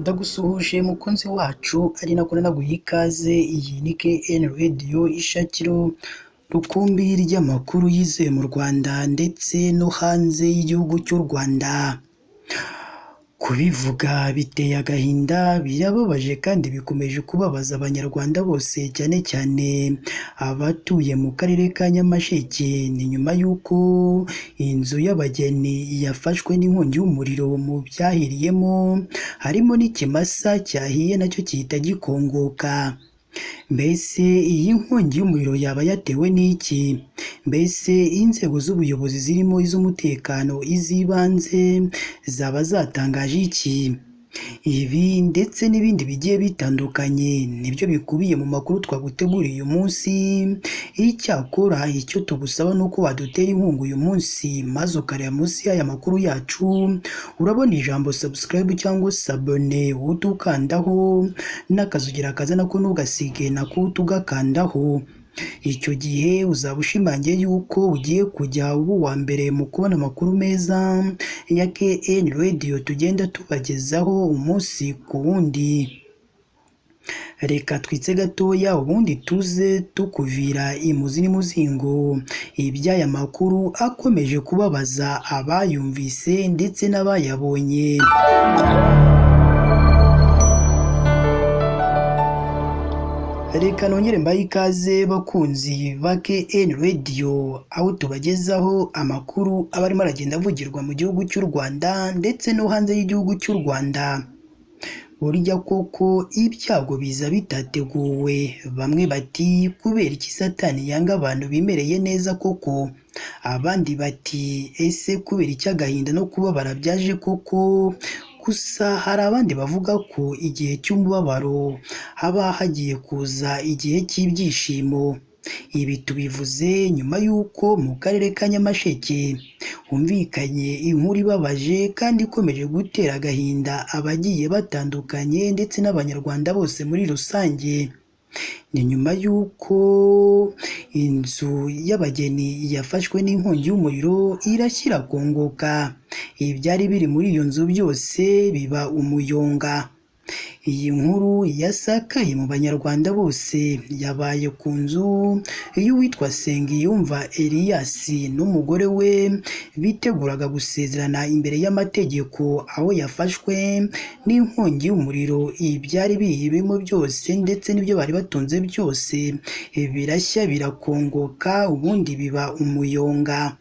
Ndagusuhuje mukunzi wacu ari nako naguha ikaze. Iyi ni KN Radio, ishakiro rukumbi ry'amakuru yizewe mu Rwanda ndetse no hanze y'igihugu cy'u Rwanda. Kubivuga biteye agahinda, birababaje kandi bikomeje kubabaza abanyarwanda bose, cyane cyane abatuye mu karere ka Nyamasheke. Ni nyuma y'uko inzu y'abageni yafashwe n'inkongi y'umuriro, mu byahiriyemo harimo n'ikimasa cyahiye nacyo gihita gikongoka. Mbese iyi nkongi y'umuriro yaba yatewe n'iki? Mbese inzego z'ubuyobozi zirimo iz'umutekano, iz'ibanze zaba zatangaje iki? Ibi ndetse n'ibindi bigiye bitandukanye nibyo bikubiye mu makuru twaguteguriye uyu munsi. Icyakora icyo tugusaba ni uko wadutera inkunga uyu munsi, maze ukareba munsi y'aya makuru yacu urabona ijambo subscribe cyangwa sabone, uhita ukandaho n'akazugira kaza nako ntugasige nako uhita ugakandaho. Icyo gihe uzaba ushimangiye yuko ugiye kujya uba uwa mbere mu kubona amakuru meza ya KN Radio tugenda tubagezaho umunsi ku wundi. Reka twitse gatoya ubundi tuze tukuvira imuzi n'imuzingo iby'aya makuru akomeje kubabaza abayumvise ndetse n'abayabonye. Reka nongere mbahe ikaze bakunzi ba KN Radio, aho tubagezaho amakuru aba arimo aragenda avugirwa mu gihugu cy'u Rwanda ndetse no hanze y'igihugu cy'u Rwanda. Burya koko ibyago biza bitateguwe. Bamwe bati kubera iki Satani yanga abantu bimereye neza koko? Abandi bati ese kubera iki agahinda no kubabara byaje koko? Gusa hari abandi bavuga ko igihe cy'umubabaro haba hagiye kuza igihe cy'ibyishimo. Ibi tubivuze nyuma y'uko mu karere ka Nyamasheke humvikanye inkuru ibabaje kandi ikomeje gutera agahinda abagiye batandukanye ndetse n'abanyarwanda bose muri rusange. Ni nyuma y'uko inzu y'abageni yafashwe n'inkongi y'umuriro irashyira kongoka. Ibyari biri muri iyo nzu byose biba umuyonga. Iyi nkuru yasakaye mu banyarwanda bose, yabaye ku nzu y'uwitwa Nsengiyumva Elias n'umugore we biteguraga gusezerana imbere y'amategeko, aho yafashwe n'inkongi y'umuriro. Ibyari biyibemo byose ndetse n'ibyo bari batunze byose birashya birakongoka, ubundi biba umuyonga.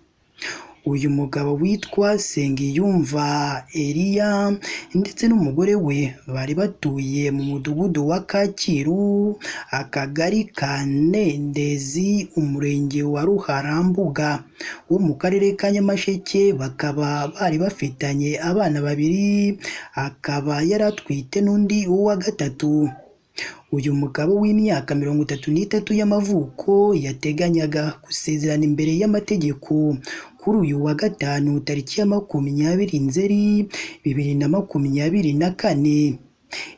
Uyu mugabo witwa Nsengiyumva Elia ndetse n'umugore we bari batuye mu mudugudu wa Kacyiru, akagari ka Ndendezi, umurenge wa Ruharambuga wo mu karere ka Nyamasheke. Bakaba bari bafitanye abana babiri, akaba yari atwite n'undi wa gatatu. Uyu mugabo w'imyaka 33 y'amavuko yateganyaga gusezerana imbere y'amategeko kuri uyu wa gatanu tariki ya 20 Nzeri 2024.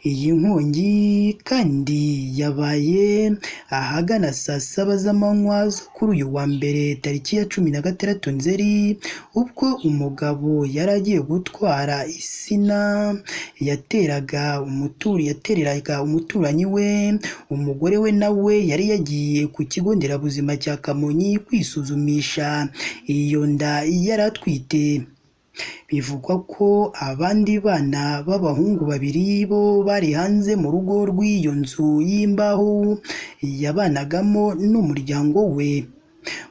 Iyi nkongi kandi yabaye ahagana saa 7 z'amanywa zo kuri uyu wa mbere tariki ya 16 Nzeri, ubwo umugabo yari agiye gutwara isina yatereraga umuturanyi we. Umugore we nawe yari yagiye ku kigo nderabuzima cya Kamonyi kwisuzumisha iyo nda yari atwite. Bivugwa ko abandi bana b'abahungu babiri bo bari hanze mu rugo rw'iyo nzu y'imbaho yabanagamo n'umuryango we.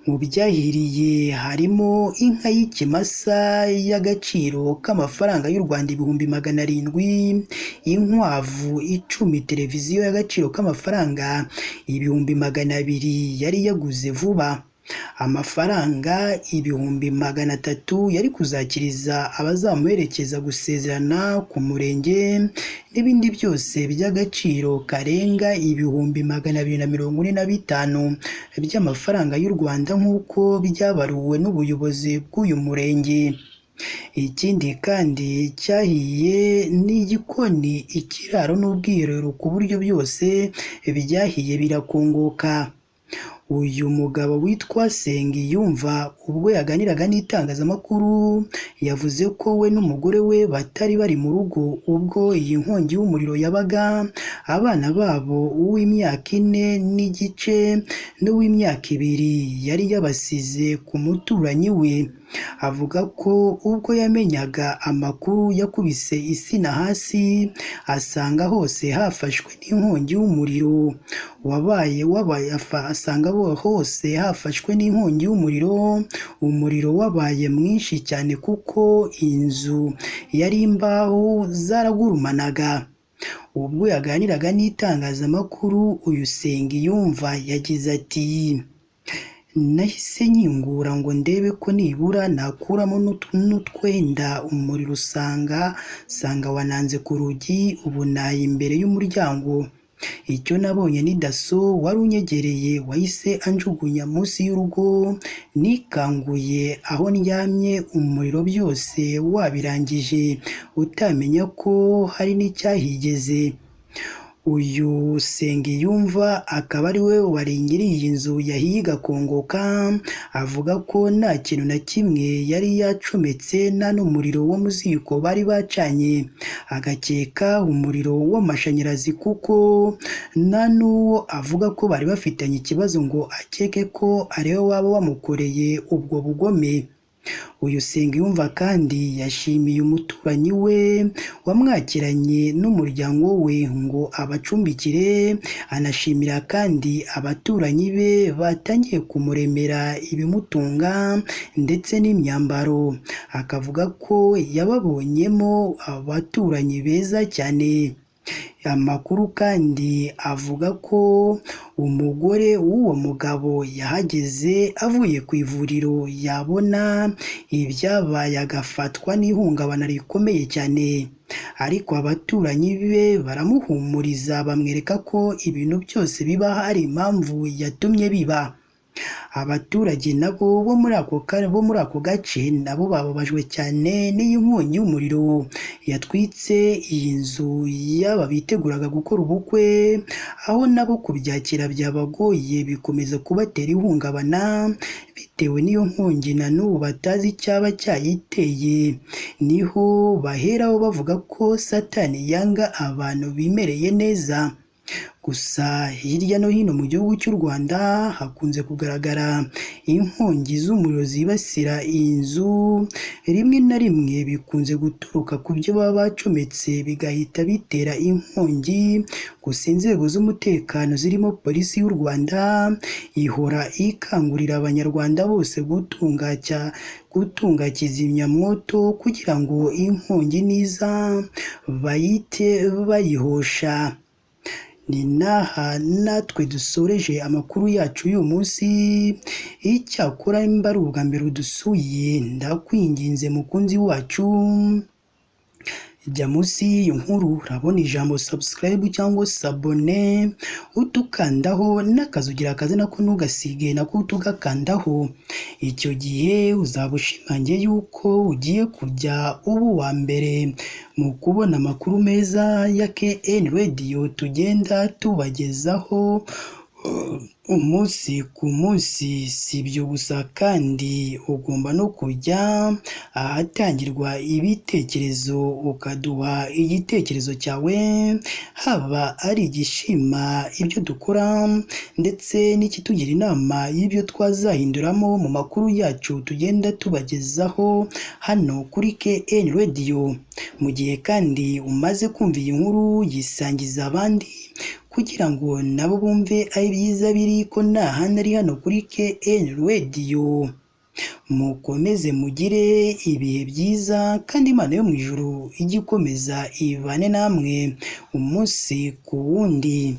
Mu byahiriye harimo inka y'ikimasa y'agaciro k'amafaranga y'u Rwanda 700,000, inkwavu 10, televiziyo y'agaciro k'amafaranga 200,000 yari yaguze vuba, amafaranga 300,000 yari kuzakiriza abazamuherekeza gusezerana ku murenge, n'ibindi byose by'agaciro karenga 245,000 by'amafaranga y'u Rwanda nk'uko byabaruwe n'ubuyobozi bw'uyu murenge. Ikindi kandi cyahiye n'igikoni, ikiraro n'ubwiherero, ku buryo byose byahiye birakongoka. Uyu mugabo witwa Nsengiyumva ubwo yaganiraga n'itangazamakuru yavuze ko we n'umugore we batari bari mu rugo ubwo iyi nkongi y'umuriro yabaga, abana babo uw'imyaka 4 n'igice n'uw'imyaka 2 yari yabasize ku muturanyi we. Avuga ko ubwo yamenyaga amakuru yakubise insina hasi asanga hose hafashwe n'inkongi y'umuriro umuriro wabaye mwinshi cyane kuko inzu yari imbaho zaragurumanaga. Ubwo yaganiraga n'itangazamakuru uyu Nsengiyumva yagize ati nahise nkingura ngo ndebe ko nibura nakuramo n'utwenda, umuriro usanga wananze ku rugi, ubu naye imbere y'umuryango. Icyo nabonye ni daso wari unyegereye wahise anjugunya munsi y'urugo, nikanguye aho ndyamye umuriro byose wabirangije utamenya ko hari n'icyahigeze. Uyu Nsengiyumva akaba ari we wari nyiri iyi nzu yahiye igakongoka, avuga ko nta kintu na kimwe yari yacometse, nta n'umuriro wo mu ziko bari bacanye, agakeka umuriro w'amashanyarazi kuko nta n'uwo avuga ko bari bafitanye ikibazo ngo akeke ko ariwe waba wamukoreye ubwo bugome. Uyu Nsengiyumva kandi yashimiye umuturanyi we wamwakiranye n'umuryango we ngo abacumbikire, anashimira kandi abaturanyi be batangiye kumuremera ibimutunga ndetse n'imyambaro, akavuga ko yababonyemo abaturanyi beza cyane. Amakuru kandi avuga ko umugore w'uwo mugabo yahageze avuye ku ivuriro yabona ibyabaye agafatwa n'ihungabana rikomeye cyane, ariko abaturanyi be baramuhumuriza bamwereka ko ibintu byose biba hari impamvu yatumye biba. Abaturage nabo bo muri ako gace nabo bababajwe cyane n'iyi nkongi y'umuriro yatwitse iyi nzu y'aba biteguraga gukora ubukwe, aho nabo kubyakira byabagoye bikomeza kubatera ihungabana bitewe n'iyo nkongi na n'ubu batazi icyaba cyayiteye. Niho baheraho bavuga ko Satani yanga abantu bimereye neza. Gusa hirya no hino mu gihugu cy'u Rwanda hakunze kugaragara inkongi z'umuriro zibasira inzu, rimwe na rimwe bikunze guturuka ku byo baba bacometse bigahita bitera inkongi. Gusa inzego z'umutekano zirimo polisi y'u Rwanda ihora ikangurira abanyarwanda bose gutunga kizimyamwoto kugira ngo inkongi niza bahite bayihosha. Ni naha natwe dusoreje amakuru yacu y'uyu munsi. Icyakora nimba ari ubwa mbere udusuye, ndakwinginze mukunzi wacu, jya munsi y'iyo nkuru urabona ijambo subscribe cyangwa sabone, utukandaho n'akazugira kaze nako ntugasige nako utugakandaho. Icyo gihe uzaba ushimangiye yuko ugiye kujya uba uwa mbere mu kubona amakuru meza ya KN Radio tugenda tubagezaho umunsi ku munsi. Si ibyo gusa kandi ugomba no kujya ahatangirwa ibitekerezo ukaduha igitekerezo cyawe, haba ari igishima ibyo dukora ndetse n'ikitugira inama y'ibyo twazahinduramo mu makuru yacu tugenda tubagezaho hano kuri KN Radio. Mu gihe kandi umaze kumva iyi nkuru, yisangiza abandi kugira ngo nabo bumve ari byiza biri ko nta handi ari hano kuri KN Radio. Mukomeze mugire ibihe byiza kandi Imana yo mu ijuru ijye ikomeza ibane namwe umunsi ku wundi.